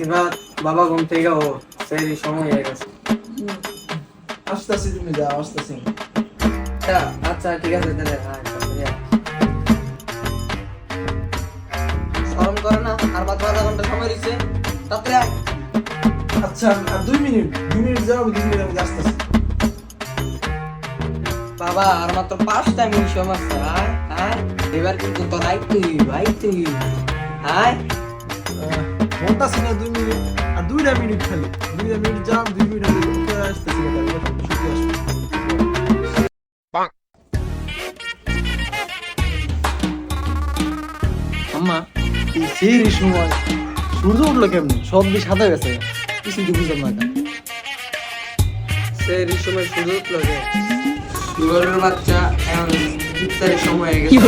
এবার বাবা ঘুম থেকে ও সেই সময় হয়ে গেছে। আসতেছি, তুমি যাও, আসতেছি। আচ্ছা আচ্ছা ঠিক আছে তাহলে। হ্যাঁ শরম করে না? আর মাত্র আধা ঘন্টা সময় রয়েছে, তাতে আচ্ছা, আর 2 মিনিট, 2 মিনিট যাও, 2 মিনিট আমি আসতেছি। বাবা আর মাত্র 5টা মিনিট সময় আছে। হ্যাঁ হ্যাঁ এবার কিন্তু তোর আইতুই হ্যাঁ বলতাছি না 2 মিনিট, আর 2টা মিনিট খালি, 2টা মিনিট যাও, 2 মিনিট আমি উপরে আসতেছি। শুধু আসবো। আম্মা, এই সেই সময় সূর্য উঠলো কেমনি? সব দিক সাদা গেছে, কিছু তো বুঝলাম না। সেই সময় শুরু উঠলো যে শুয়োরের বাচ্চা এখন ইফতারের সময় হয়ে গেছে।